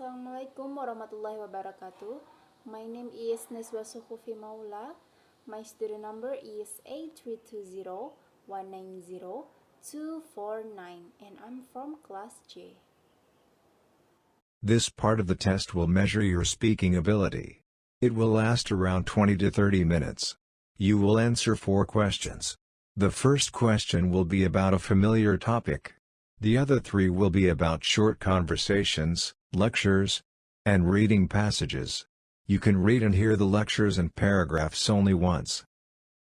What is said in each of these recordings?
Assalamualaikum warahmatullahi wabarakatuh. My name is Nezwa Shukhufi Maula. My student number is 8320190249 and I'm from class J. This part of the test will measure your speaking ability. It will last around 20 to 30 minutes. You will answer 4 questions. The first question will be about a familiar topic. The other 3 will be about short conversations, lectures, and reading passages. You can read and hear the lectures and paragraphs only once.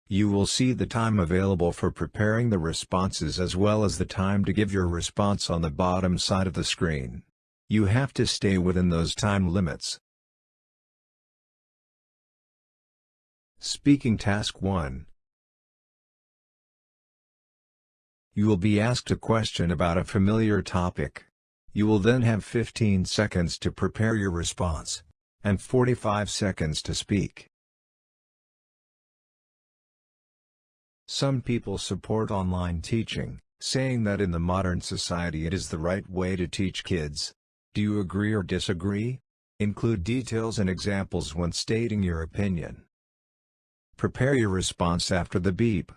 You will see the time available for preparing the responses as well as the time to give your response on the bottom side of the screen. You have to stay within those time limits. Speaking Task 1. You will be asked a question about a familiar topic. You will then have 15 seconds to prepare your response, and 45 seconds to speak. Some people support online teaching, saying that in the modern society it is the right way to teach kids. Do you agree or disagree? Include details and examples when stating your opinion. Prepare your response after the beep.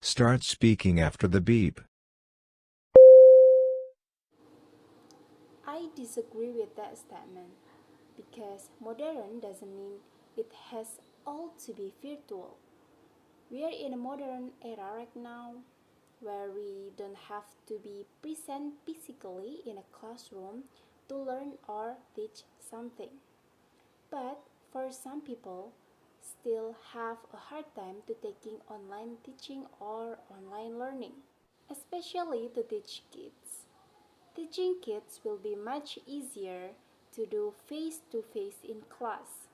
Start speaking after the beep. I disagree with that statement because modern doesn't mean it has all to be virtual. We are in a modern era right now where we don't have to be present physically in a classroom to learn or teach something. But for some people, still have a hard time to taking online teaching or online learning, especially to teach kids. Teaching kids will be much easier to do face-to-face in class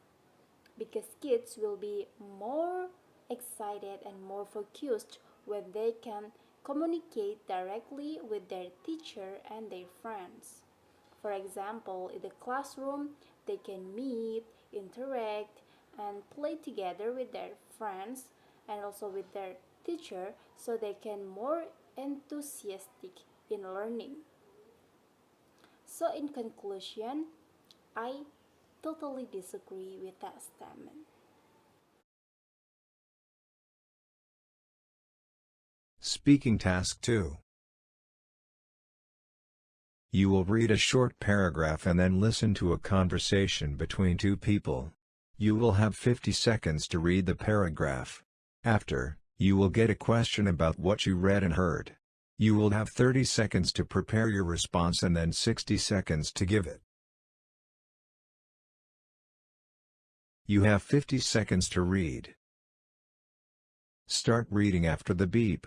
because kids will be more excited and more focused when they can communicate directly with their teacher and their friends. For example, in the classroom, they can meet, interact, and play together with their friends and also with their teacher so they can more enthusiastic in learning. So in conclusion, I totally disagree with that statement. Speaking Task 2. You will read a short paragraph and then listen to a conversation between 2 people. You will have 50 seconds to read the paragraph. After, you will get a question about what you read and heard. You will have 30 seconds to prepare your response and then 60 seconds to give it. You have 50 seconds to read. Start reading after the beep.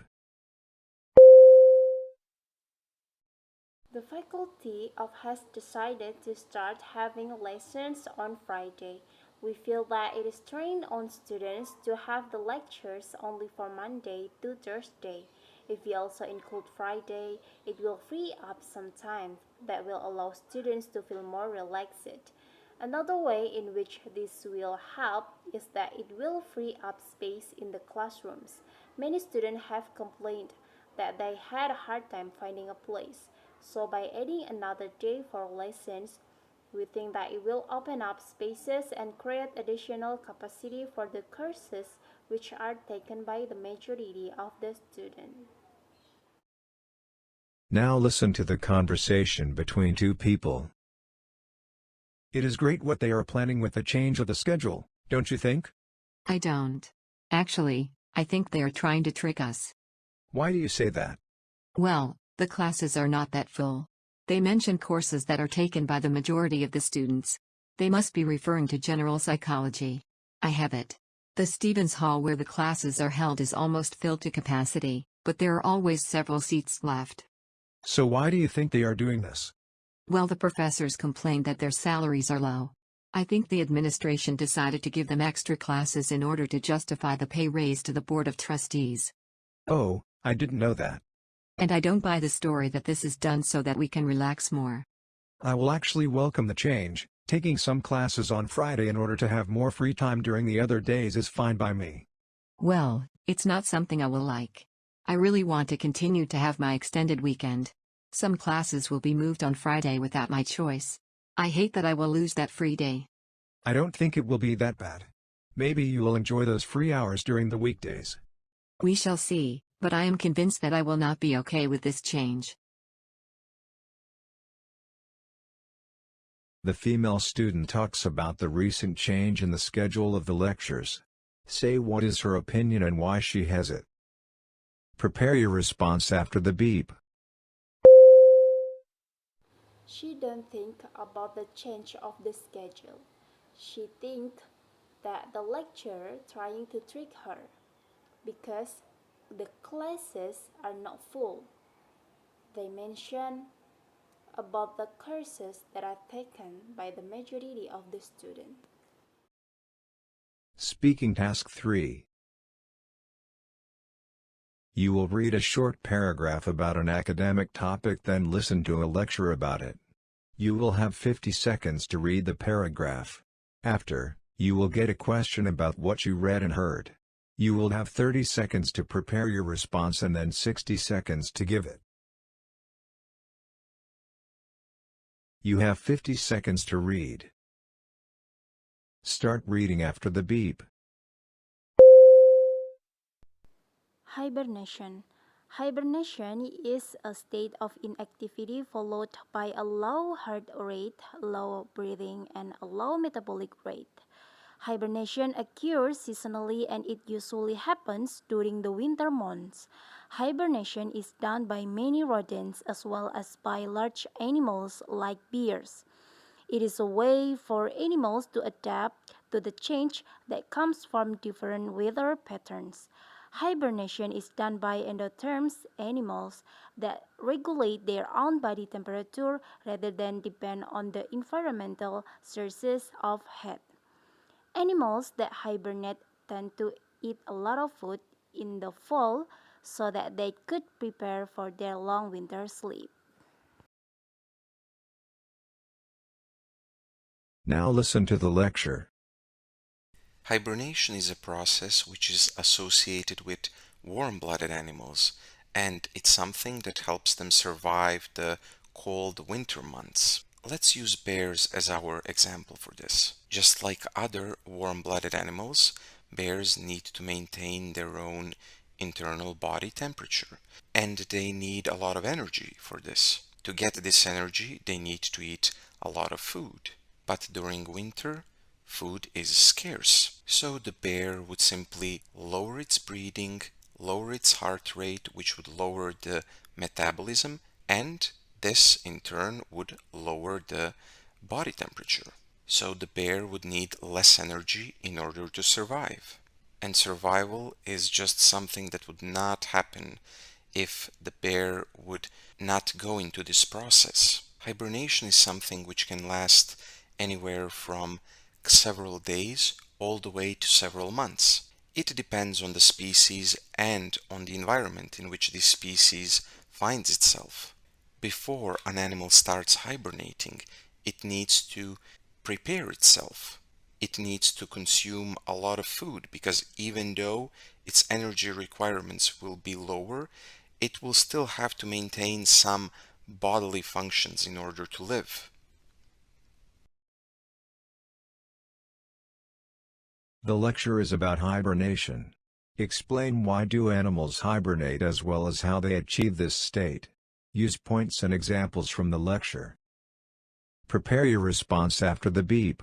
The faculty has decided to start having lessons on Friday. We feel that it is strained on students to have the lectures only for Monday to Thursday. If we also include Friday, it will free up some time that will allow students to feel more relaxed. Another way in which this will help is that it will free up space in the classrooms. Many students have complained that they had a hard time finding a place. So by adding another day for lessons, we think that it will open up spaces and create additional capacity for the courses which are taken by the majority of the students. Now listen to the conversation between 2 people. It is great what they are planning with the change of the schedule, don't you think? I don't. Actually, I think they are trying to trick us. Why do you say that? Well, the classes are not that full. They mention courses that are taken by the majority of the students. They must be referring to general psychology. I have it. The Stevens Hall where the classes are held is almost filled to capacity, but there are always several seats left. So why do you think they are doing this? Well, the professors complained that their salaries are low. I think the administration decided to give them extra classes in order to justify the pay raise to the Board of Trustees. Oh, I didn't know that. And I don't buy the story that this is done so that we can relax more. I will actually welcome the change. Taking some classes on Friday in order to have more free time during the other days is fine by me. Well, it's not something I will like. I really want to continue to have my extended weekend. Some classes will be moved on Friday without my choice. I hate that I will lose that free day. I don't think it will be that bad. Maybe you will enjoy those free hours during the weekdays. We shall see, but I am convinced that I will not be okay with this change. The female student talks about the recent change in the schedule of the lectures. Say what is her opinion and why she has it. Prepare your response after the beep. She don't think about the change of the schedule. She think that the lecturer trying to trick her because the classes are not full. They mention about the courses that are taken by the majority of the students. Speaking task 3. You will read a short paragraph about an academic topic, then listen to a lecture about it. You will have 50 seconds to read the paragraph. After, you will get a question about what you read and heard. You will have 30 seconds to prepare your response and then 60 seconds to give it. You have 50 seconds to read. Start reading after the beep. Hibernation. Hibernation is a state of inactivity followed by a low heart rate, low breathing, and a low metabolic rate. Hibernation occurs seasonally and it usually happens during the winter months. Hibernation is done by many rodents as well as by large animals like bears. It is a way for animals to adapt to the change that comes from different weather patterns. Hibernation is done by endotherms animals that regulate their own body temperature rather than depend on the environmental sources of heat. Animals that hibernate tend to eat a lot of food in the fall so that they could prepare for their long winter sleep. Now listen to the lecture. Hibernation is a process which is associated with warm-blooded animals, and it's something that helps them survive the cold winter months. Let's use bears as our example for this. Just like other warm-blooded animals, bears need to maintain their own internal body temperature, and they need a lot of energy for this. To get this energy, they need to eat a lot of food. But during winter, food is scarce. So the bear would simply lower its breathing, lower its heart rate, which would lower the metabolism, and this in turn would lower the body temperature. So the bear would need less energy in order to survive. And survival is just something that would not happen if the bear would not go into this process. Hibernation is something which can last anywhere from several days all the way to several months. It depends on the species and on the environment in which this species finds itself. Before an animal starts hibernating, it needs to prepare itself. It needs to consume a lot of food because even though its energy requirements will be lower, it will still have to maintain some bodily functions in order to live. The lecture is about hibernation. Explain why do animals hibernate as well as how they achieve this state. Use points and examples from the lecture. Prepare your response after the beep.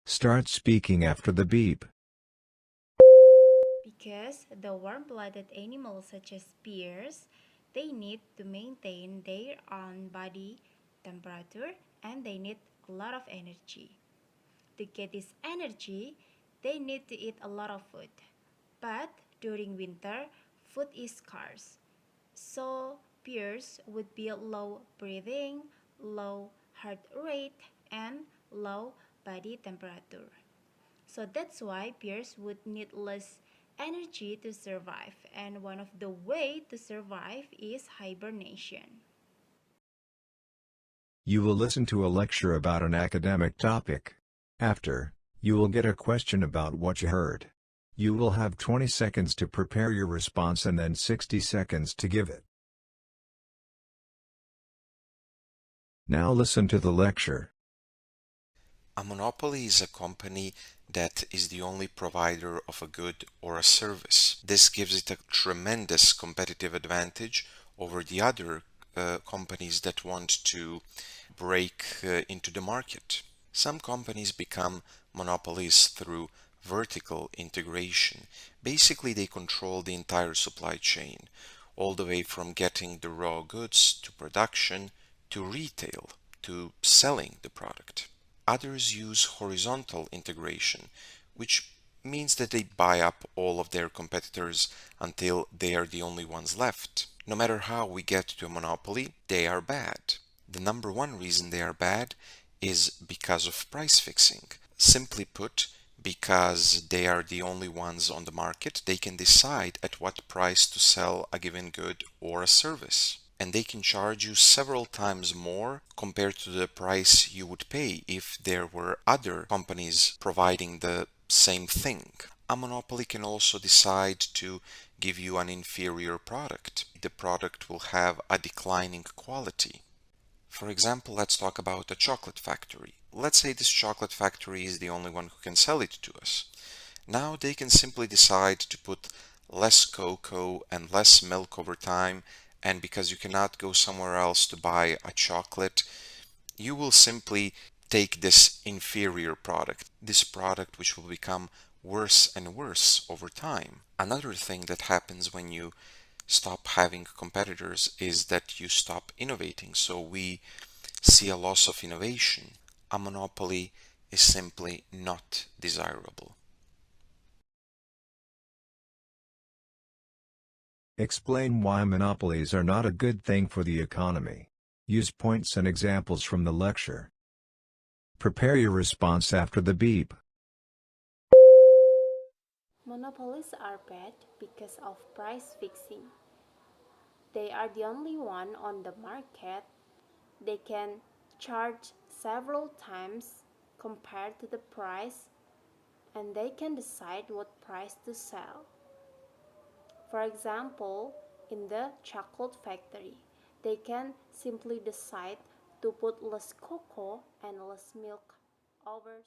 Start speaking after the beep. Because because the warm-blooded animals such as bears, they need to maintain their own body temperature and they need a lot of energy. To get this energy, they need to eat a lot of food. But during winter, food is scarce. So bears would be low breathing, low heart rate, and low body temperature. So that's why bears would need less energy to survive, and one of the way to survive is hibernation. You will listen to a lecture about an academic topic. After, you will get a question about what you heard. You will have 20 seconds to prepare your response and then 60 seconds to give it. Now listen to the lecture. A monopoly is a company that is the only provider of a good or a service. This gives it a tremendous competitive advantage over the other companies that want to break into the market. Some companies become monopolies through vertical integration. Basically, they control the entire supply chain, all the way from getting the raw goods to production to retail to selling the product. Others use horizontal integration, which means that they buy up all of their competitors until they are the only ones left. No matter how we get to a monopoly, they are bad. The number one reason they are bad is because of price fixing. Simply put, because they are the only ones on the market, they can decide at what price to sell a given good or a service. And they can charge you several times more compared to the price you would pay if there were other companies providing the same thing. A monopoly can also decide to give you an inferior product. The product will have a declining quality. For example, let's talk about a chocolate factory. Let's say this chocolate factory is the only one who can sell it to us. Now they can simply decide to put less cocoa and less milk over time, and because you cannot go somewhere else to buy a chocolate, you will simply take this inferior product, this product which will become worse and worse over time. Another thing that happens when you stop having competitors is that you stop innovating. So we see a loss of innovation. A monopoly is simply not desirable. Explain why monopolies are not a good thing for the economy. Use points and examples from the lecture. Prepare your response after the beep. Monopolies are bad because of price fixing. They are the only one on the market. They can charge several times compared to the price, and they can decide what price to sell. For example, in the chocolate factory, they can simply decide to put less cocoa and less milk over